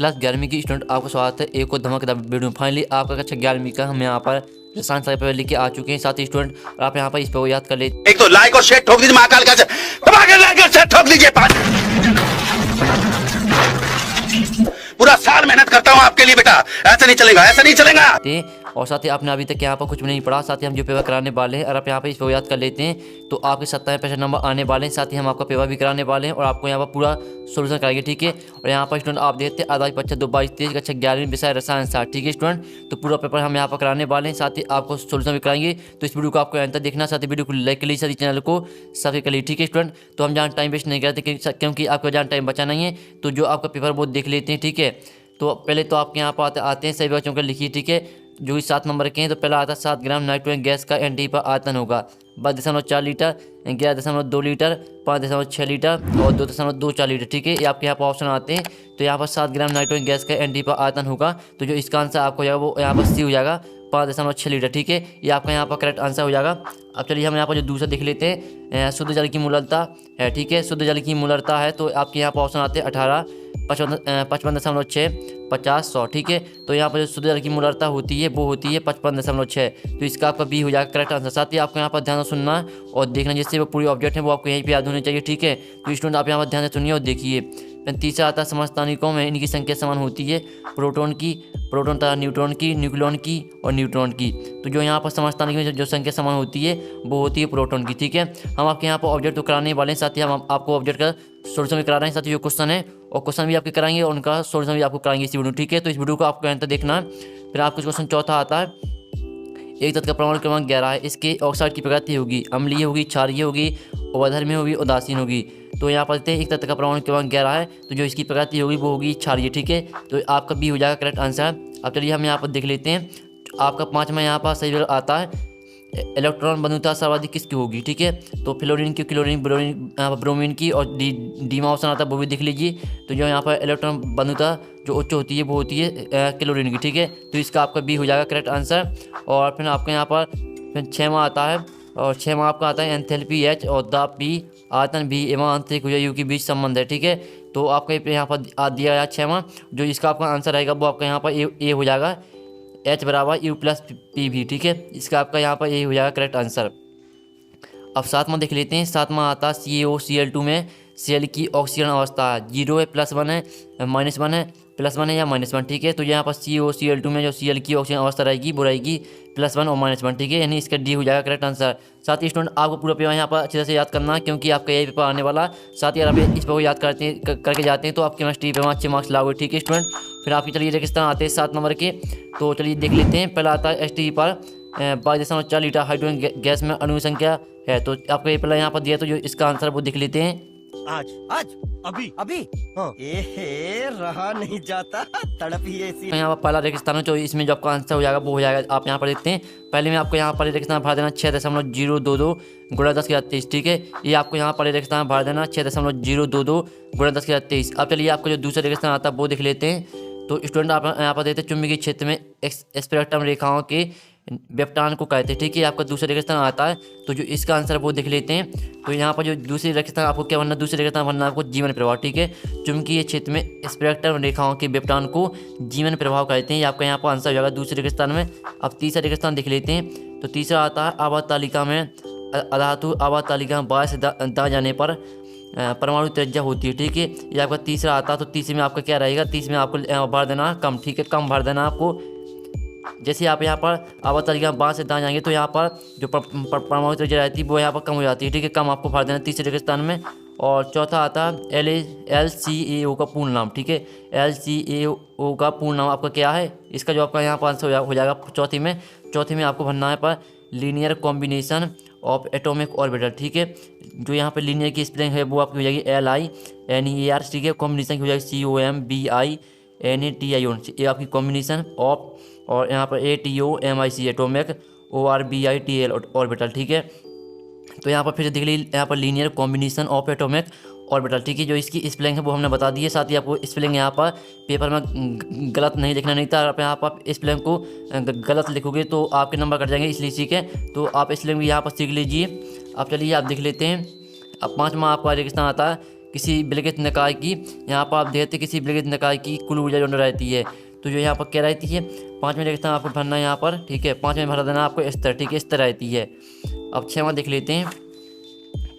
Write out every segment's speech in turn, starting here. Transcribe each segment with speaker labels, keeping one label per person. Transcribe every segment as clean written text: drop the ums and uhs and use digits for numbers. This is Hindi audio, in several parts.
Speaker 1: क्लास 11वीं की स्टूडेंट आपका स्वागत है एक और धमाकेदार वीडियो में। फाइनली आपका कक्षा 11वीं का हम यहाँ पर रसायन शास्त्र पेपर लेके आ चुके हैं। साथ ही स्टूडेंट आप यहाँ पर इस पर याद कर ले,
Speaker 2: एक तो लाइक और शेयर ठोक दीजिए, महाकाल का दबा के लाइक और शेयर ठोक दीजिए। पूरा साल मेहनत करता हूँ आपके लिए बेटा, ऐसा नहीं चलेगा, ऐसा नहीं चलेगा।
Speaker 1: और साथ ही आपने अभी तक यहाँ पर कुछ भी नहीं पढ़ा। साथ ही हम जो पेपर कराने वाले हैं, और आप यहाँ पर इस पर याद कर लेते हैं तो आपके 57% नंबर आने वाले हैं। साथ ही हम आपका पेपर भी कराने वाले हैं और आपको यहाँ पर पूरा सोल्यूशन कराएंगे, ठीक है। और यहाँ पर स्टूडेंट आप देखते हैं आधार परीक्षा 2022-23 कक्षा 11वीं विषय रसायन शास्त्र, ठीक है स्टूडेंट। तो पूरा पेपर हम यहाँ पर कराने वाले हैं, साथ ही आपको सोल्यूशन भी कराएंगे। तो इस वीडियो को आपको अंत तक देखना, साथ ही वीडियो को लाइक कर लीजिए, साथ ही चैनल को सब्सक्राइब कर लीजिए, ठीक है स्टूडेंट। तो हम जहाँ टाइम वेस्ट नहीं करते क्योंकि आपको जहाँ टाइम बचा नहीं है, तो जो आपका पेपर वो देख लेते हैं, ठीक है। तो पहले तो आपके यहाँ पर आते हैं सभी बच्चों को लिखिए, ठीक है, जो कि 7 नंबर के हैं। तो पहला आता है 7 ग्राम नाइट्रोजन गैस का एनटी पर आयतन होगा 12.4 लीटर, 11.2 लीटर, 5.6 लीटर और 2.24 लीटर, ठीक है। ये आपके यहाँ पर ऑप्शन आते हैं। तो यहाँ पर 7 ग्राम नाइट्रोजन गैस का एनटी पर आयतन होगा, तो जो इसका आंसर आपको हो जाएगा वो यहाँ पर सी हो जाएगा 5.6 लीटर, ठीक है। ये आपका यहाँ पर करेक्ट आंसर हो जाएगा। अब चलिए हम यहाँ पर जो दूसरा देख लेते हैं, शुद्ध जल की मूलरता है, ठीक है। शुद्ध जल की मूलरता है तो आपके यहाँ पर ऑप्शन आते हैं 18, 55.6, 50, 100, ठीक है। तो यहाँ पर जो शुद्ध जल की मूलरता होती है वो होती है 55.6, तो इसका आपका बी हो जाएगा करेक्ट आंसर। साथ ही आपको यहाँ पर ध्यान से सुनना और देखना, जिससे वो पूरी ऑब्जेक्ट है वो आपको यहीं पे याद होने चाहिए, ठीक है। तो स्टूडेंट आप यहाँ पर ध्यान से सुनिए और देखिए। तीसरा आता है समस्थानिकों में इनकी संख्या समान होती है, प्रोटॉन तथा न्यूट्रॉन की, न्यूक्लियॉन की और न्यूट्रॉन की। तो जो यहाँ पर समस्थानिक में जो संख्या समान होती है वो होती है प्रोटॉन की, ठीक है। हम आपके यहाँ पर ऑब्जेक्ट तो कराने वाले हैं, साथ ही हम आपको ऑब्जेक्ट का सोल्यूशन भी करा रहे हैं। साथ ही जो क्वेश्चन है और क्वेश्चन भी आपके कराएंगे और उनका सोल्यूशन भी आपको कराएंगे इस वीडियो, ठीक है। तो इस वीडियो को आपको अंत तक देखना है। फिर आपका क्वेश्चन चौथा आता है, एक तत्व का परमाणु क्रमांक 11 है, इसके ऑक्साइड की प्रकृति होगी अम्लीय होगी, क्षारीय होगी, अवधर्मी होगी, उदासीन होगी। तो यहाँ पर देखते हैं एक तत्व का परमाणु क्रमांक 11 है, तो जो इसकी प्रकृति होगी वो होगी क्षारीय, ठीक है। तो आपका बी हो जाएगा करेक्ट आंसर। अब चलिए हम यहाँ पर देख लेते हैं। आपका 5वां यहाँ पर सही आता है, इलेक्ट्रॉन बंधुता सर्वाधिक किसकी होगी, ठीक है। तो फ्लोरीन की, क्लोरीन, ब्रोमीन की और डी में ऑप्शन आता है वो भी देख लीजिए। तो जो यहाँ पर इलेक्ट्रॉन बंधुता जो उच्च होती है वो होती है क्लोरीन की, ठीक है। तो इसका आपका बी हो जाएगा करेक्ट आंसर। और फिर आपके यहाँ पर फिर 6वां आता है, और 6वां आपका आता है एंथैल्पी एच और द पी आयतन बी एवं आंतरिक ऊर्जा यू के बीच संबंध है, ठीक है। तो आपका यहाँ पर दिया गया 6वां, जो इसका आपका आंसर रहेगा वो आपका यहाँ पर ए हो जाएगा, H बराबर U प्लस पी भी, ठीक है। इसका आपका यहाँ पर ये हो जाएगा करेक्ट आंसर। अब 7वां देख लेते हैं। 7वां आता है CaOCl2 में Cl की ऑक्सीजन अवस्था 0 है, +1 है, -1 है, +1 है या -1, ठीक है। तो यहाँ पर CaOCl2 में जो Cl की ऑक्सीजन अवस्था रहेगी वो रहेगी +1 और -1, ठीक है। यानी इसका डी हो जाएगा करेक्ट आंसर। साथ ही स्टूडेंट आपको पूरा पेपर यहाँ पर अच्छे तरह से याद करना है, क्योंकि आपका यही पेपर आने वाला। साथ ही अगर आप इस पेपर को याद करके जाते हैं तो आप केमिस्ट्री पेपर में अच्छे मार्क्स लाओगे, ठीक है स्टूडेंट। फिर आपकी चलिए रेगिस्तान आते हैं 7 नंबर के, तो चलिए देख लेते हैं। पहला आता है ST पर 22.4 लीटर हाइड्रोजन गैस में अणु संख्या है। तो आपको ये पहला यहाँ पर दिया, तो जो इसका आंसर वो देख लेते हैं।
Speaker 3: आज अभी हाँ। रहा नहीं जाता, तड़प ही ऐसी।
Speaker 1: यहाँ पर पहला रेगिस्तान है, तो इसमें जो आपका आंसर हो जाएगा वो हो जाएगा, आप यहाँ पर देखते हैं। पहले में आपको यहाँ पर रेगिस्तान भर देना 6.022 × 10⁻23, ठीक है। ये आपको यहाँ पर रेगिस्तान भर देना 6.022 × 10⁻23। अब चलिए आपको जो दूसरा रेगिस्तान आता है वो देख लेते हैं। तो स्टूडेंट आप यहाँ पर देते हैं चुंबकीय क्षेत्र में स्पेक्ट्रम रेखाओं के व्यपटान को कहते हैं, ठीक है। आपका दूसरा रेगिस्तान आता है, तो जो इसका आंसर वो देख लेते हैं। तो यहाँ पर जो दूसरी रेगिस्तान आपको क्या बनना, दूसरे रेगिस्तान बनना आपको जीवन प्रभाव, ठीक है। चुंबकीय क्षेत्र में स्पेक्ट्रम रेखाओं के व्यपटान को जीवन प्रभाव कहते हैं। ये आपका यहाँ पर आंसर हो जाएगा दूसरे रेगिस्तान में। अब तीसरा रेगिस्तान देख लेते हैं। तो तीसरा आता है आवर्त तालिका में अधातु आवर्त तालिका में बाएं से दाएं जाने पर परमाणु त्रिज्या होती है, ठीक है। ये आपका तीसरा आता है। तो तीसरे में आपका क्या रहेगा, तीसरे में आपको भर देना कम, ठीक है, कम भर देना आपको। जैसे आप यहाँ पर आवर्त तालिका बाएं से दाएं जाएंगे तो यहाँ पर जो परमाणु त्रिज्या रहती है वो यहाँ पर कम हो जाती है, ठीक है, कम आपको भर देना तीसरे रेगिस्तान में। और चौथा आता है LCAO का पूर्ण नाम, ठीक है। LCAO का पूर्ण नाम आपका क्या है, इसका जो आपका यहाँ पर आंसर हो जाएगा चौथी में आपको भरना है पर linear combination of atomic orbital, ठीक है। जो यहाँ पर लीनियर की स्पेलिंग है वो आपकी हो जाएगी LINEAR, ठीक है। कॉम्बिनेशन की हो जाएगी COMBINATION, ये आपकी कॉम्बिनेशन ऑफ, और यहाँ पर ATOMIC एटॉमिक ORBITAL ऑर्बिटल, ठीक है। तो यहाँ पर फिर देख लीजिए, यहाँ पर linear combination of atomic orbital, ठीक है। जो इसकी स्पेलिंग है वो हमने बता दी है। साथ ही आपको स्पेलिंग यहाँ पर पेपर में गलत नहीं लिखना नहीं था। आप यहाँ पर स्पेलिंग को गलत लिखोगे तो आपके नंबर कट जाएंगे, इसलिए ठीक है। तो आप स्पेलिंग भी यहाँ पर सीख लीजिए। अब चलिए आप देख लेते हैं। अब 5वां आपका रेगिस्तान आता है किसी विलगित निकाय की, यहाँ पर आप देखते हैं किसी विलगित निकाय की कुल ऊर्जा जो रहती है, तो जो यहाँ पर क्या रहती है 5 में लिखता हूँ आपको भरना है यहाँ पर, ठीक है 5 में भर देना आपको इस तरह, ठीक है इस तरह रहती है। अब 6वां देख लेते हैं।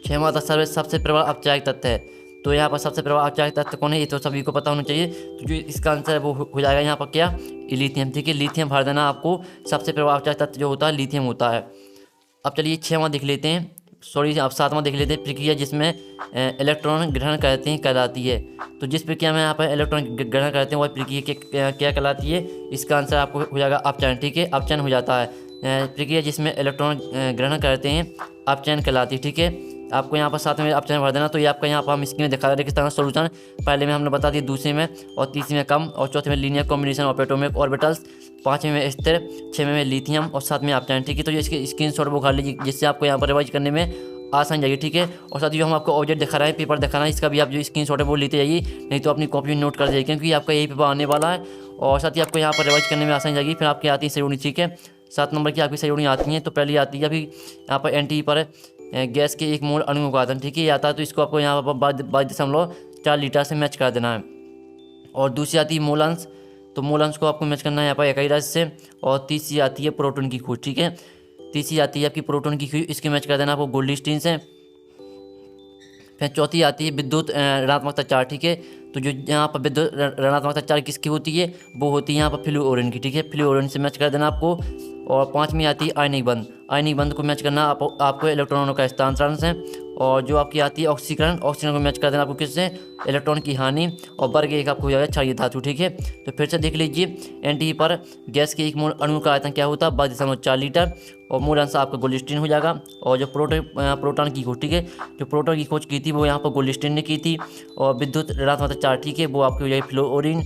Speaker 1: 6वां सबसे प्रबल अपचायक तत्व है, तो यहाँ पर सबसे प्रबल अपचायक तत्व कौन है ये तो सभी को पता होना चाहिए। तो जो इसका आंसर है वो हो जाएगा यहाँ पर क्या, लिथियम, ठीक है लिथियम भर देना आपको। सबसे प्रबल अपचायक तत्व जो होता है लिथियम होता है। अब चलिए 6वां देख लेते हैं, सॉरी अब 7वां देख लेते हैं। प्रक्रिया जिसमें इलेक्ट्रॉन ग्रहण करते हैं कहलाती है, तो जिस प्रक्रिया में यहाँ पर इलेक्ट्रॉन ग्रहण करते हैं वह प्रक्रिया क्या कहलाती है, इसका आंसर आपको हो जाएगा अपचयन, ठीक है अपचयन हो जाता है। प्रक्रिया जिसमें इलेक्ट्रॉन ग्रहण करते हैं अपचयन कहलाती है, ठीक है आपको यहाँ पर 7 में अपचयन भर देना। तो ये आपका यहाँ पर हम स्क्रीन में दिखा रहे हैं किस तरह सोल्यूशन, पहले में हमने बता दिया, दूसरे में और तीसरे में कम, और चौथे में linear combination of atomic orbitals, 5वें में स्थिर, 6वें में लिथियम और 7वें में अपचयन, ठीक है। तो ये इसके स्क्रीनशॉट वो खा लीजिए जिससे आपको यहाँ पर रिवाइज करने में आसान जाएगी, ठीक है। और साथ ही जो हम आपको ऑब्जेक्ट दिखा रहे हैं पेपर दिखा रहे हैं, इसका भी आप जो स्क्रीनशॉट है वो लेते जाइए, नहीं तो अपनी कॉपी में नोट कर जाइए क्योंकि आपका यही पेपर आने वाला है। और साथ ही आपको यहाँ पर रिवाइज करने में आसान जाएगी। फिर आपकी आती है सहयोगी, ठीक है 7 नंबर की आपकी सहयोगी आती हैं। तो पहली आती है अभी यहाँ पर NTE पर गैस के 1 मोल अणु का आयतन, ठीक है ये आता है, तो इसको आपको यहाँ पर 22.4 लीटर से मैच कर देना है। और दूसरी आती है मोल अंश, तो मोल अंश को आपको मैच करना है यहाँ पर इकाई राशि से। और तीसरी आती है प्रोटॉन की खोज, ठीक है तीसरी आती है आपकी प्रोटॉन की खोज, इसके मैच कर देना आपको गोल्डस्टीन से। फिर चौथी आती है विद्युत ऋणात्मकता चार्ज, ठीक है तो जो यहाँ पर विद्युत ऋणात्मकता चार्ज किसकी होती है, वो होती है यहाँ पर फ्लूओरिन की, ठीक है फ्लूओरिन से मैच कर देना आपको। और 5वीं आती है आयनिक बंध, आयनिक बंध को मैच करना आपको इलेक्ट्रॉनों का स्थानांतरण से। और जो आपकी आती है ऑक्सीकरण, ऑक्सीकरण को मैच कर देना आपको किससे, इलेक्ट्रॉन की हानि। और वर्ग 1 आपको हो जाएगा क्षारीय धातु, ठीक है। तो फिर से देख लीजिए NTE पर गैस के 1 मोल अणु का आयतन क्या होता है 22.4 लीटर, और मूल अंश आपका गोल्डस्टीन हो जाएगा। और जो प्रोटॉन की खोज, ठीक है जो प्रोटॉन की खोज की थी वो यहाँ पर गोल्डस्टीन ने की थी। और विद्युत ऋणात्मकता चार्ज, ठीक है वो आपकी हो जाएगी फ्लोरीन।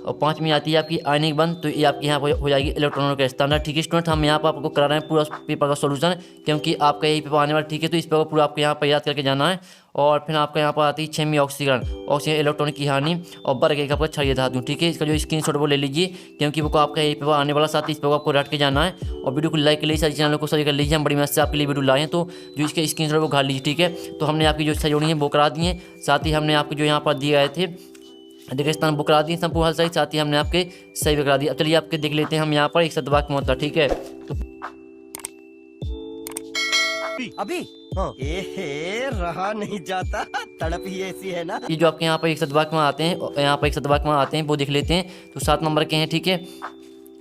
Speaker 1: और 5वीं आती है आपकी आयनिक बंध, तो ये आपकी यहाँ पर हो जाएगी इलेक्ट्रॉनों का स्थानांतरण, ठीक है स्टूडेंट। हम यहाँ पर आपको करा रहे हैं पूरा पेपर का सोल्यूशन क्योंकि आपका यही पेपर आने वाला, ठीक है तो इस पेपर पूरा आपको यहाँ पर याद करके जाना है। और फिर आपका यहाँ पर आती है 6वीं ऑक्सीकरण, ऑक्सीजन इलेक्ट्रॉन की हानि। और वर्ग 1 आपका क्षारीय धातु, ठीक है इसका जो स्क्रीनशॉट वो ले लीजिए क्योंकि वो आपका यही पेपर आने वाला, साथ ही इस पेपर आपको रट के जाना है। और वीडियो को लाइक के लिए सारी चैनल को सब्सक्राइब कर लीजिए, हम बड़ी मस्त से आपके लिए वीडियो लाए हैं, तो जो इसके स्क्रीनशॉट वो खा लीजिए, ठीक है। तो हमने आपकी जो सहयोगी है वो करा दी है, साथ ही हमने आपको जो यहाँ पर दिए गए थे रेगिस्तान बुक करा दी संपूर्ण हल सही, साथ ही हमने आपके सही भी करा दी। अब चलिए आपके देख लेते हैं हम यहाँ पर एक सदवाक्य होता, ठीक है तो
Speaker 3: अभी एहे रहा नहीं जाता, तड़प ही ऐसी है ना।
Speaker 1: ये जो आपके यहाँ पर एक सदवाक्य आते हैं, यहाँ पर एक सदवाक्य आते हैं वो देख लेते हैं। तो 7 नंबर के हैं, ठीक है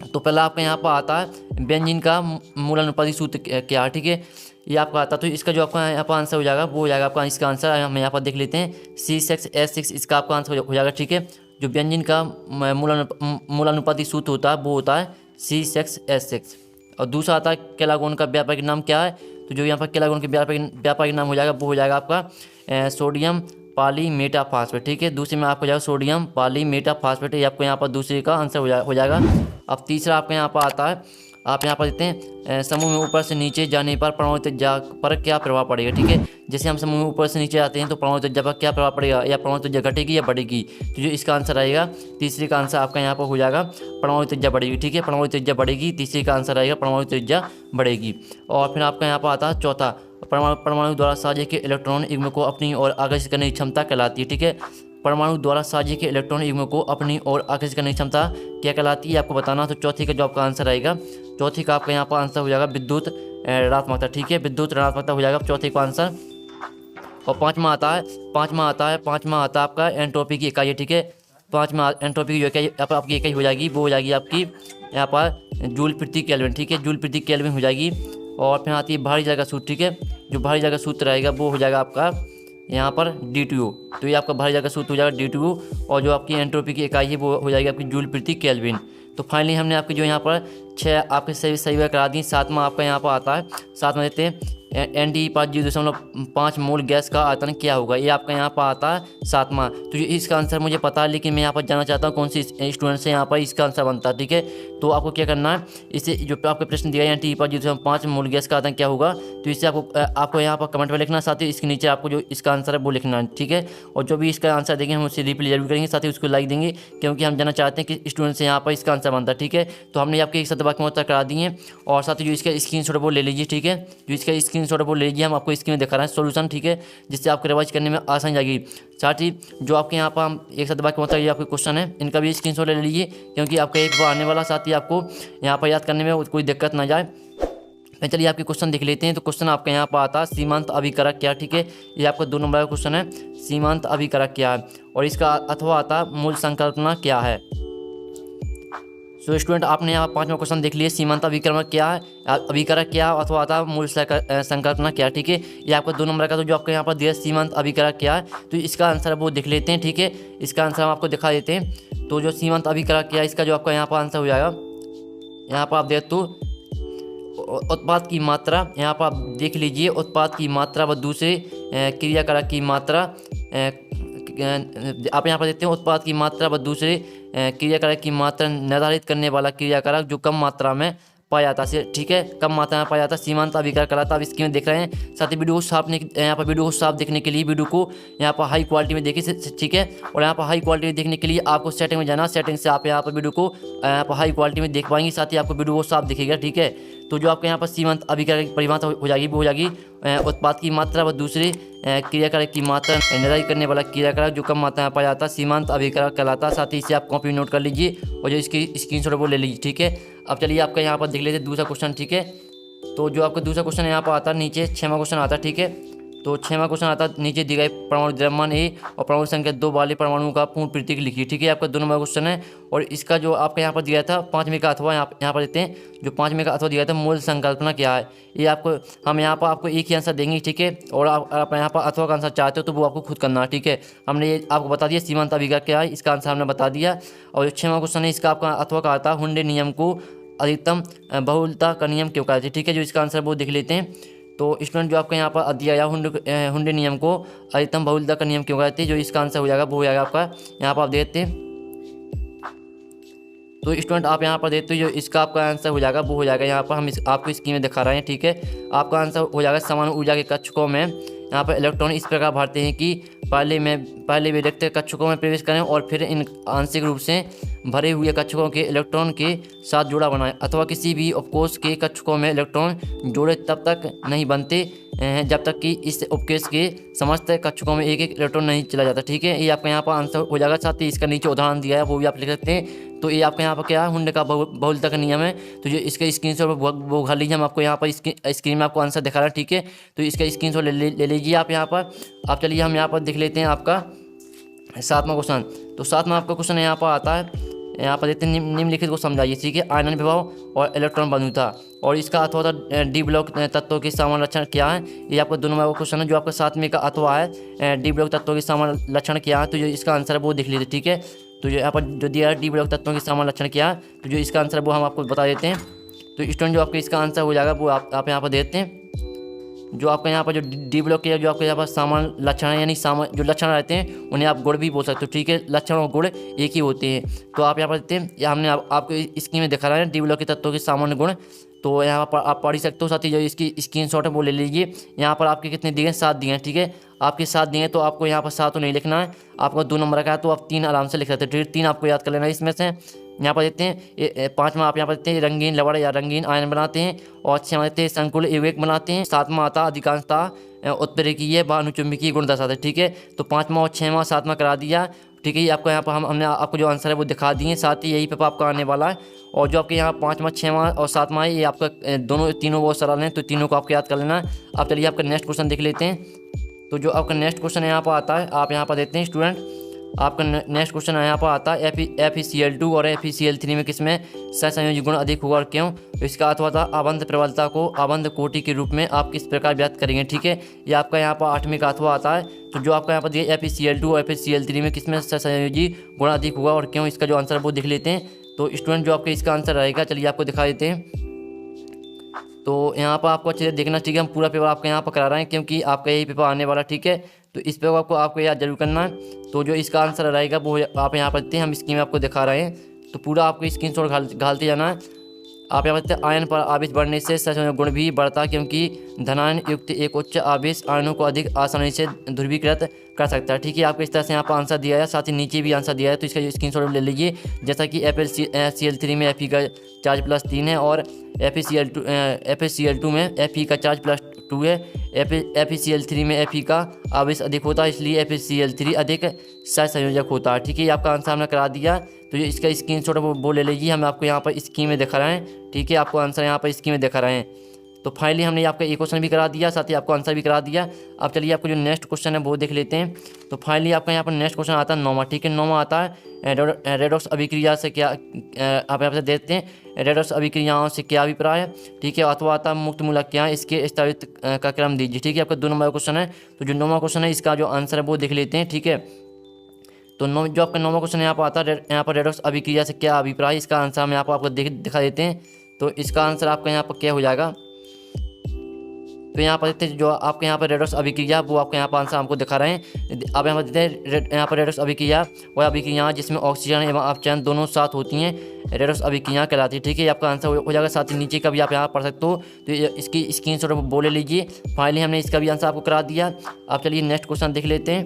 Speaker 1: तो पहला आपका यहाँ पर आता है बेंजीन का मूलानुपाती सूत्र क्या है, ठीक है ये आपका आता है। तो इसका जो आपका यहाँ पर आंसर हो जाएगा वो हो जाएगा आपका, इसका आंसर हम यहाँ पर देख लेते हैं C6H6 इसका आपका आंसर हो जाएगा, ठीक है। जो व्यंजन का मूलानुपाती सूत्र होता है वो होता है C6H6। और दूसरा आता है केलागोन का व्यापक नाम क्या है, तो जो यहाँ पर केलागोन के व्यापक नाम हो जाएगा वो हो जाएगा आपका सोडियम पॉलीमेटाफॉस्फेट, ठीक है दूसरे में आपको जाएगा सोडियम पॉलीमेटाफॉस्फेट, ये आपको यहाँ पर दूसरे का आंसर हो जाएगा। अब तीसरा आपका यहाँ पर आता है, आप यहाँ पर देखते हैं समूह में ऊपर से नीचे जाने पर परमाणु त्रिज्या पर क्या प्रभाव पड़ेगा, ठीक है जैसे हम समूह में ऊपर से नीचे आते हैं तो परमाणु त्रिज्या पर क्या प्रभाव पड़ेगा, या परमाणु त्रिज्या घटेगी या बढ़ेगी। तो जो इसका आंसर आएगा तीसरे का आंसर आपका यहाँ पर हो जाएगा परमाणु त्रिज्या बढ़ेगी, ठीक है परमाणु त्रिज्या बढ़ेगी, तीसरे का आंसर आएगा परमाणु त्रिज्या बढ़ेगी। और फिर आपका यहाँ पर आता है चौथा परमाणु द्वारा साझे के इलेक्ट्रॉन युग्म को अपनी ओर आकर्षित करने की क्षमता कहलाती है, ठीक है परमाणु द्वारा साझे के इलेक्ट्रॉन युग्म को अपनी ओर आकर्षित करने की क्षमता क्या कहलाती है आपको बताना। तो चौथी का जो आपका आंसर आएगा, चौथी का आपका यहाँ पर आंसर हो जाएगा विद्युत ऋणात्मकता, ठीक है विद्युत ऋणात्मकता हो जाएगा चौथे का आंसर। और पाँचवा आता है आपका एंट्रोपी की इकाई, ठीक है पाँचवा एंट्रोपी की इकाई आपकी इकाई हो जाएगी वो हो जाएगी आपकी यहाँ पर जूल प्रति केल्विन, ठीक है जूल प्रति केल्विन हो जाएगी। और फिर आती है भारी जगह सूत्र, ठीक है जो भारी जगह सूत्र रहेगा वो हो जाएगा आपका यहाँ पर D2U, तो ये आपका भारी जगह सूत्र हो जाएगा D2U। और जो आपकी एंट्रोपी की इकाई है वो हो जाएगी आपकी जूल प्रति केल्विन। तो फाइनली हमने आपके जो यहाँ पर 6 आपके सही करा दी। 7वां आपका यहाँ पर आता है, 7वां देते हैं NTE पर 0.5 मोल गैस का आयतन क्या होगा, ये आपका यहाँ पर आता है 7वां। तो इसका आंसर मुझे पता है लेकिन मैं यहाँ पर जानना चाहता हूँ कौन सी स्टूडेंट से यहाँ पर इसका आंसर बनता है, ठीक है तो आपको क्या करना है, इसे जो आपका प्रश्न दिया है NTE पर 0.5 मोल गैस का आयतन क्या होगा, तो इससे आपको यहाँ पर कमेंट में लिखना, साथ ही इसके नीचे आपको जो इसका आंसर है वो लिखना है, ठीक है। और जो भी इसका आंसर देंगे हम उससे रिप्लाई जरूर करेंगे, साथ ही उसको लाइक देंगे क्योंकि हम जानना चाहते हैं कि स्टूडेंट से यहाँ पर इसका आंसर बनता है, ठीक है। तो हमने आपके एक सदवाक्य में उत्तर करा दिए हैं और साथ ही जो इसका स्क्रीनशॉट वो ले लीजिए, ठीक है जो इसका स्क्रीनशॉट वो ले लीजिए, हम आपको स्क्रीन में दिखा रहे हैं सॉल्यूशन, ठीक है, जिससे आपको रिवाइज करने में आसानी जाएगी। साथ ही जो आपके यहाँ पर हम एक साथ दबा के मतलब ये आपके क्वेश्चन है, इनका भी स्क्रीनशॉट ले लीजिए, क्योंकि आपका एक बार आने वाला, साथ ही आपको यहाँ पर याद करने में कोई दिक्कत ना जाए। चलिए आपके क्वेश्चन देख लेते हैं। तो क्वेश्चन आपके यहाँ पर आता है सीमांत अभिकारक क्या, ठीक है, ये आपका 2 नंबर का क्वेश्चन है, सीमांत अभिकारक क्या है, और इसका अथवा आता मूल संकल्पना क्या है। सो स्टूडेंट, आपने यहाँ 5वां क्वेश्चन देख लिया, सीमांत अभिकारक क्या है, अभिकारक क्या है, अथवा आता मूल संकल्पना क्या, ठीक है, ये आपका 2 नंबर का। तो जो आपके यहाँ पर दिया सीमांत अभिकारक क्या है, तो इसका आंसर वो देख लेते हैं, ठीक है, इसका आंसर हम आपको दिखा देते हैं। तो जो सीमांत अभिकारक क्या है, इसका जो आपका यहाँ पर आंसर हो जाएगा, यहाँ पर आप देख तो उत्पाद की मात्रा, यहाँ पर आप देख लीजिए, उत्पाद की मात्रा व दूसरे क्रियाकारक की मात्रा, आप यहाँ पर देखते हैं उत्पाद की मात्रा व दूसरे क्रियाकारक की मात्रा निर्धारित करने वाला क्रियाकारक जो कम मात्रा में पाया जाता है, ठीक है, कम मात्रा में पाया जाता है, सीमांत अभिकारक कहलाता है। आप इसकी में देख रहे हैं। साथ ही वीडियो को साफ यहाँ पर वीडियो को साफ देखने के लिए वीडियो को यहाँ पर हाई क्वालिटी में देखिए, ठीक है, और यहाँ पर हाई क्वालिटी में देखने के लिए आपको सेटिंग में जाना, सेटिंग से आप यहाँ पर वीडियो को यहाँ पर हाई क्वालिटी में देख पाएंगे, साथ ही आपको वीडियो को साफ दिखेगा, ठीक है। तो जो आपके यहाँ पर सीमांत अभिकारक की परिभाषा हो जाएगी, वो हो जाएगी उत्पाद की मात्रा व दूसरे क्रियाकारक की मात्रा निर्धारित करने वाला क्रियाकारक जो कम मात्रा में पाया जाता है, सीमांत अभिकारक कहलाता है। साथ ही इसे आप कॉपी नोट कर लीजिए और जो इसकी स्क्रीनशॉट वो ले लीजिए, ठीक है। अब चलिए आपका यहाँ पर देख लेते हैं दूसरा क्वेश्चन, ठीक है। तो जो आपका दूसरा क्वेश्चन यहाँ पर आता है, नीचे 6वां क्वेश्चन आता है, ठीक है। तो 6वां क्वेश्चन आता है, नीचे दी गई परमाणु द्रव्यमान ए और परमाणु संख्या 2 वाले परमाणु का पूर्ण प्रतीक लिखिए, ठीक है, आपका 2 नंबर क्वेश्चन है। और इसका जो आपका यहाँ पर दिया था 5वें का अथवा, यहाँ पर देते हैं जो 5वें का अथवा दिया था मूल संकल्पना क्या है, ये आपको हम यहाँ पर आपको एक ही आंसर देंगे, ठीक है, और आप यहाँ पर अथवा का आंसर चाहते हो तो वो आपको खुद करना है, ठीक है। हमने ये आपको बता दिया सीमांत अभिकारक क्या है, इसका आंसर हमने बता दिया। और जो 6वां क्वेश्चन है, इसका आपका अथवा का आता है हुंडे नियम को अधिकतम बहुलता का नियम क्यों कहते हैं, ठीक है, जो इसका आंसर वो देख लेते हैं। तो स्टूडेंट जो आपका यहाँ पर दिया गया हुंडे नियम को अधिकतम बहुलता का नियम क्यों कहते हैं, जो इसका आंसर हो जाएगा वो हो जाएगा आपका यहाँ पर आप देखते हैं। तो स्टूडेंट आप यहाँ पर देखते हो, जो इसका आपका आंसर हो जाएगा वो हो जाएगा यहाँ पर हम आपको स्क्रीन में दिखा रहे हैं, ठीक है। आपका आंसर हो जाएगा समान ऊर्जा के कक्षकों में यहाँ पर इलेक्ट्रॉन इस प्रकार भरते हैं कि पहले वे रिक्त कक्षकों में प्रवेश करें और फिर इन आंशिक रूप से भरे हुए कक्षकों के इलेक्ट्रॉन के साथ जोड़ा बनाएं, अथवा किसी भी उपकोष के कक्षकों में इलेक्ट्रॉन जोड़े तब तक नहीं बनते हैं जब तक कि इस उपकोष के समस्त कक्षकों में एक एक इलेक्ट्रॉन नहीं चला जाता, ठीक है। ये आपका यहाँ पर आंसर हो जाएगा। साथ ही इसका नीचे उदाहरण दिया है वो भी आप लिख सकते हैं। तो ये आपका यहाँ पर क्या है, हुंडे का बहुलता का नियम है। तो जो इसका स्क्रीनशॉट वो उठा लीजिए, हम आपको यहाँ पर स्क्रीन में आपको आंसर दिखा रहा है, ठीक है। तो इसका स्क्रीनशॉट ले लीजिए आप यहाँ पर। आप चलिए हम यहाँ पर देख लेते हैं आपका 7वां क्वेश्चन। तो 7वां आपका क्वेश्चन यहाँ पर आता है, यहाँ पर देखते हैं निम्नलिखित को समझाइए, ठीक है। आयनन विभव और इलेक्ट्रॉन बंधुता और इसका अथवा था डी ब्लॉक तत्वों के सामान्य लक्षण क्या है, ये आपका 2 नंबर का क्वेश्चन है। जो आपका 7वें का अथवा है डी ब्लॉक तत्वों के सामान्य लक्षण क्या है, तो जो इसका आंसर है वो देख लीजिए, ठीक है। तो जो यहाँ पर जो दिया है डी ब्लॉक तत्वों के सामान्य लक्षण क्या है, तो जो इसका आंसर है वो हम आपको बता देते हैं। तो स्टूडेंट जो आपका इसका आंसर हो जाएगा वो आप यहाँ पर देते हैं। जो आपका यहाँ पर जो डी ब्लॉक के जो आपके यहाँ पर सामान्य लक्षण है, यानी जो लक्षण रहते हैं उन्हें आप गुण भी बोल सकते हो, ठीक है। लक्षण और गुण एक ही होते हैं। तो आप यहाँ पर देखते हैं, या हमने आपको स्क्रीन में दिखा रहा है डी ब्लॉक के तत्वों के सामान्य गुण। तो यहाँ पर आप पढ़ सकते हो। साथ ही जो इसकी स्क्रीनशॉट है वो ले लीजिए। यहाँ पर आपके कितने दिए हैं, 7 दिए हैं, ठीक है। आपके 7 दिए हैं तो आपको यहाँ पर 7 तो नहीं लिखना है, आपको 2 नंबर का है तो आप 3 आराम से लिख सकते हैं, 3 आपको याद कर लेना है इसमें से। यहाँ पर देखते हैं 5वां आप यहाँ पर देखते हैं रंगीन लवण या रंगीन आयन बनाते हैं, और 6वां देखते हैं संकुल एवक बनाते हैं। 7वां आता अधिकांशतः उत्प्रेरकीय व अनुचुंबकीय गुण दर्शाते हैं, ठीक है। तो 5वां और 6वां 7वां करा दिया, ठीक है। ये आपको यहाँ पर हमने आपको जो आंसर है वो दिखा दिए। साथ ही यही पेपर आपका आने वाला है। और जो आपके यहाँ 5वां 6वां और 7वां है, ये आपका तीनों बहुत सरल हैं, तो तीनों को आपको याद कर लेना है। अब चलिए आपका नेक्स्ट क्वेश्चन देख लेते हैं। तो जो आपका नेक्स्ट क्वेश्चन यहाँ पर आता है, आप यहाँ पर देखते हैं स्टूडेंट, आपका नेक्स्ट क्वेश्चन यहाँ पर आता है FeCl2 और FeCl3 में किसमें सहसंयोजी गुण अधिक होगा और क्यों। तो इसका अथवा था अबंध प्रबलता को अबंध कोटि के रूप में आप किस प्रकार व्यक्त करेंगे, ठीक है। ये आपका यहाँ पर 8वें का अथवा आता है। तो जो आपका यहाँ पर दिया FeCl2 और FeCl3 में किसमें सहसंयोजी गुण अधिक होगा और क्यों, इसका जो आंसर है वो देख लेते हैं। तो स्टूडेंट जो आपका इसका आंसर रहेगा, चलिए आपको दिखा देते हैं। तो यहाँ पर आपको अच्छे से देखना, ठीक है। हम पूरा पेपर आपका यहाँ पर करा रहे हैं क्योंकि आपका यही पेपर आने वाला, ठीक है। तो इस पेपर को आपको याद जरूर करना है। तो जो इसका आंसर रहेगा वो आप यहाँ पर देखते हैं, हम स्क्रीन में आपको दिखा रहे हैं। तो पूरा आपको स्क्रीनशॉट घालते जाना है। आप यहाँ पर देखते हैं आयन पर आवेश बढ़ने से सहसंयोजक गुण भी बढ़ता है, क्योंकि धनायन युक्त एक उच्च आवेश आणु को अधिक आसानी से ध्रुवीकृत कर सकता है। ठीक है, आपको इस तरह से यहाँ पर आंसर दिया है, साथ ही नीचे भी आंसर दिया है, तो इसका स्क्रीनशॉट ले लीजिए। जैसा कि FeCl3 में Fe का चार्ज +3 है और FeCl2 में Fe का चार्ज +2 है। FeCl3 में Fe का आवेश अधिक होता है, इसलिए FeCl3 अधिक सहसंयोजक होता है। ठीक है, आपका आंसर हमने करा दिया, तो ये इसका स्क्रीनशॉट वो ले लीजिए। हम आपको यहाँ पर स्कीम में दिखा रहे हैं। ठीक है, आपको आंसर यहाँ पर स्कीम में दिखा रहे हैं। तो फाइनली हमने आपका एक क्वेश्चन भी करा दिया, साथ ही आपको आंसर भी करा दिया। अब चलिए आपको जो नेक्स्ट क्वेश्चन है वो देख लेते हैं। तो फाइनली आपका यहाँ पर नेक्स्ट क्वेश्चन आता है 9वां। ठीक है, 9वां आता है रेडॉक्स अभिक्रिया से क्या, आप यहाँ से देखते हैं रेडॉक्स अभिक्रियाओं से क्या अभिप्राय है। ठीक है, अथवा आता मुक्त मूलक क्या है, इसके स्थापित का क्रम दीजिए। ठीक है, आपका 2 नंबर क्वेश्चन है। तो जो 9वां क्वेश्चन है इसका जो आंसर है वो देख लेते हैं। ठीक है, तो जो आपका 9वां क्वेश्चन यहाँ पर आता है, यहाँ पर रेडॉक्स अभिक्रिया से क्या अभिप्राय, इसका आंसर हम यहाँ पर आपको दिखा देते हैं। तो इसका आंसर आपका यहाँ पर क्या हो जाएगा, तो यहाँ पर देखते हैं जो आपके यहाँ पर रेडॉक्स अभिक्रिया वो आपके यहाँ पर आंसर हमको दिखा रहे हैं। अब यहाँ पर देखते हैं यहाँ पर रेडॉक्स अभिक्रिया वह अभिक्रिया जिसमें ऑक्सीजन एवं अपचयन दोनों साथ होती हैं, रेडॉक्स अभिक्रिया कहलाती है। ठीक है, आपका आंसर हो जाएगा। साथ ही नीचे का भी आप यहाँ पढ़ सकते हो, तो इसकी स्क्रीनशॉट बोले लीजिए। फाइनली हमने इसका भी आंसर आपको करा दिया। अब चलिए नेक्स्ट क्वेश्चन देख लेते हैं।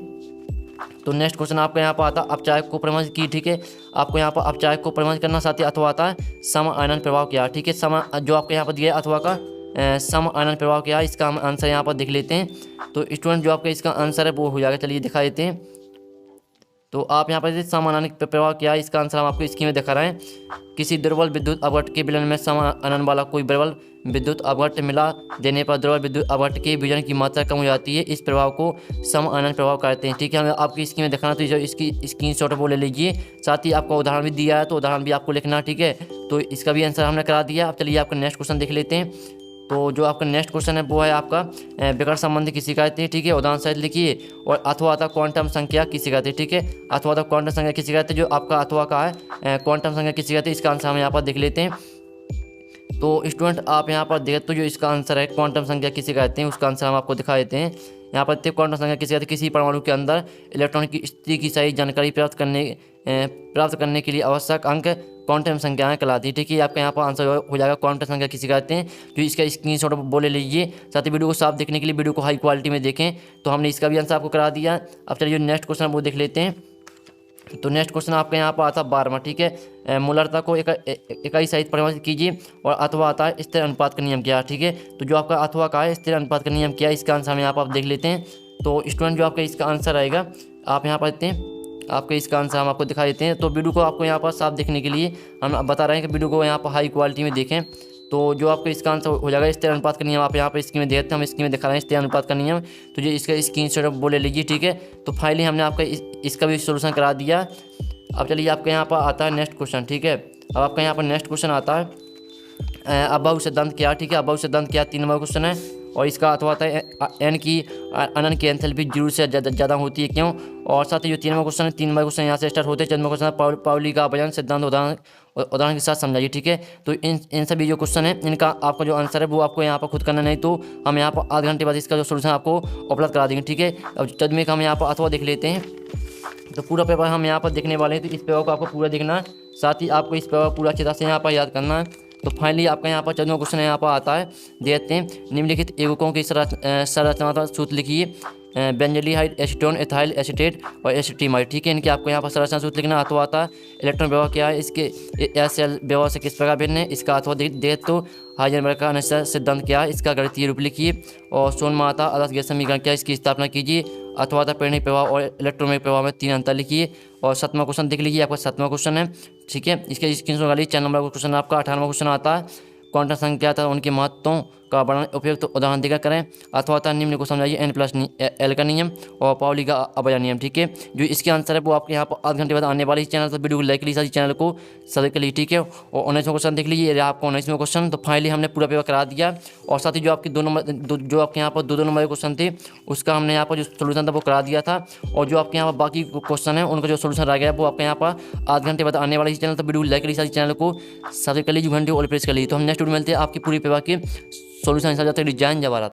Speaker 1: तो नेक्स्ट क्वेश्चन आपको यहाँ पर आता है अपचायक को परिमार्जित की। ठीक है, आपको यहाँ पर अपचायक को परिमार्जित करना, साथ ही अथवा आता है सम आयनन प्रभाव क्या। ठीक है, सम जो आपको यहाँ पर दिया है अथवा का सम आयनन प्रभाव क्या है, इसका हम आंसर यहाँ पर देख लेते हैं। तो स्टूडेंट जो आपका इसका आंसर है वो हो जाएगा, चलिए दिखा देते हैं। तो आप यहाँ पर सम आयनन प्रभाव क्या है, इसका आंसर हम आपको स्कीम में दिखा रहे हैं। किसी दुर्बल विद्युत अपघट्ट के विलयन में सम आयनन वाला कोई प्रबल विद्युत अपघट्ट मिला देने पर दुर्बल विद्युत अपघट्ट के विजन की मात्रा कम हो जाती है, इस प्रभाव को सम आयनन प्रभाव कहते हैं। ठीक है, हमें आपकी स्कीम में दिखाना, तो जो इसकी स्क्रीनशॉट वो ले लीजिए। साथ ही आपको उदाहरण भी दिया है, तो उदाहरण भी आपको लिखना। ठीक है, तो इसका भी आंसर हमने करा दिया। अब चलिए आपका नेक्स्ट क्वेश्चन देख लेते हैं। तो जो आपका नेक्स्ट क्वेश्चन है वो है आपका विकर्ण संबंध किसी कहते हैं। ठीक है, उदाहरण सहित लिखिए। और अथवा आता क्वांटम संख्या किसी कहते हैं। ठीक है, अथवा आता क्वांटम संख्या किसी कहते हैं, जो आपका अथवा का है क्वांटम संख्या किसी कहते हैं, इसका आंसर हम यहाँ पर देख लेते हैं। तो स्टूडेंट आप यहाँ पर देखते हो जो इसका आंसर है क्वांटम संख्या किसे कहते हैं, उसका आंसर हम आपको दिखा देते हैं। यहाँ पर क्वांटम संख्या किसे कहते हैं, किसी परमाणु के अंदर इलेक्ट्रॉन की स्थिति की सही जानकारी प्राप्त करने के लिए आवश्यक अंक क्वांटम संख्याएं कहलाती है। ठीक है, आपका यहाँ पर आंसर हो जाएगा क्वांटम संख्या किसे कहते हैं। तो इसका स्क्रीनशॉट बोले लीजिए। साथ ही वीडियो को साफ देखने के लिए वीडियो को हाई क्वालिटी में देखें। तो हमने इसका भी आंसर आपको करा दिया। अब चलिए नेक्स्ट क्वेश्चन वो देख लेते हैं। तो नेक्स्ट क्वेश्चन आपके यहाँ पर आता है 12वां। ठीक है, मूलरता को इकाई सहित परिभाषित कीजिए। और अथवा आता है स्थिर अनुपात का नियम क्या है। ठीक है, तो जो आपका अथवा का है स्थिर अनुपात का नियम क्या है, इसका आंसर हम यहाँ पर आप देख लेते हैं। तो स्टूडेंट जो आपका इसका आंसर रहेगा, आप यहाँ पर देखते हैं, आपके इसका आंसर हम आपको दिखा देते हैं। तो वीडियो को आपको यहाँ पर साफ देखने के लिए हम बता रहे हैं कि वीडियो को यहाँ पर हाई क्वालिटी में देखें। तो जो आपका इसका आंसर हो जाएगा स्थिर अनुपात का नियम, आप यहाँ पर स्क्रीन में देखते हैं, हम स्क्रीन में दिखा रहे हैं स्थिर अनुपात का नियम। तो जो इसका स्क्रीनशॉट बोले लीजिए। ठीक है, तो फाइनली हमने आपका इसका भी सोल्यूशन करा दिया। अब चलिए आपके यहाँ पर आता है नेक्स्ट क्वेश्चन। ठीक है, अब आपका यहाँ पर नेक्स्ट क्वेश्चन आता है अभाव सिद्धांत क्या। ठीक है, अभाव सिद्धांत क्या 3 नंबर क्वेश्चन है। और इसका अथवा आता है एन की अनंत की एंथैल्पी जरूर से ज़्यादा होती है, क्यों। और साथ ही जो 3 नंबर क्वेश्चन है, 3 नंबर क्वेश्चन यहाँ से स्टार्ट होते हैं। 4 नंबर क्वेश्चन पाउली का अपवयन सिद्धांत उदाहरण के साथ समझाइए। ठीक है, तो इन सभी जो क्वेश्चन है इनका आपका जो आंसर है वो आपको यहाँ पर खुद करना, नहीं तो हम यहाँ पर आधे घंटे बाद इसका जो सोल्यूशन आपको उपलब्ध करा देंगे। ठीक है, अब 4वें का हम यहाँ पर अथवा देख लेते हैं। तो पूरा पेपर हम यहाँ पर देखने वाले हैं, तो इस पेपर को आपको पूरा देखना है। साथ ही आपको इस पेपर पूरा अच्छी तरह से यहाँ पर याद करना है। तो फाइनली आपका यहाँ पर 4वां क्वेश्चन यहाँ पर आता है, देखते हैं। निम्नलिखित एवकों की संरचनात्मक सूत्र लिखिए। बेंजल्डिहाइड, एसीटोन, एथाइल एसीटेट और एसिटिमाइड। ठीक है, इनके आपको यहाँ पर संरचना सूत्र लिखना। अथवा आता है इलेक्ट्रॉन व्यवहार क्या है, इसके एसएल व्यवहार से किस प्रकार भिन्न है, इसका अथवा दे। तो हाइजेनबर्ग का अनिश्चय सिद्धांत क्या है, इसका गणितीय रूप लिखिए। और सोनमाता आदर्श गैस समीकरण क्या है, इसकी स्थापना कीजिए। अथवा था परिणय प्रभाव और इलेक्ट्रोमैग्नेटिक प्रभाव में 3 अंतर लिखिए। और 7वां क्वेश्चन देख लीजिए, आपका 7वां क्वेश्चन है। ठीक है, इसके स्क्रीनशॉट वाली 4 नंबर क्वेश्चन आपका 18वां क्वेश्चन आता है। क्वांटम संख्या था उनके महत्वों का वर्णन उपयुक्त उदाहरण देकर करें। अथवा था निम्न को समझाइए N+L का नियम और पाउली का अपवयन नियम। ठीक है, जो इसके आंसर है वो आपके यहाँ पर आधे घंटे बाद आने वाले चैनल, तो वीडियो को लाइक लीजिए, चैनल को सब्सक्राइब कर लीजिए। ठीक है, और 19वां क्वेश्चन देख लीजिए, ये आपको 19वां क्वेश्चन। तो फाइनली हमने पूरा पेपर करा दिया। और साथ ही जो आपके जो आपके यहाँ पर 2 नंबर के क्वेश्चन थे, उसका हमने यहाँ पर जो सोल्यूशन था वो करा दिया था। और जो आपके यहाँ पर बाकी क्वेश्चन है उनका जो सोल्यूशन रह गया वो आपके यहाँ पर आधे घंटे बाद आने वाले चैनल, तो वीडियो को लाइक लीजिए, चैनल को सब्सक्राइब कर लीजिए, घंटे ऑल प्रेस कर लीजिए। तो हम नेक्स्ट वीडियो मिलते हैं आपकी पूरी पेपर के सोल्यूशन हिसाब से। डिजाइन जवाहरात।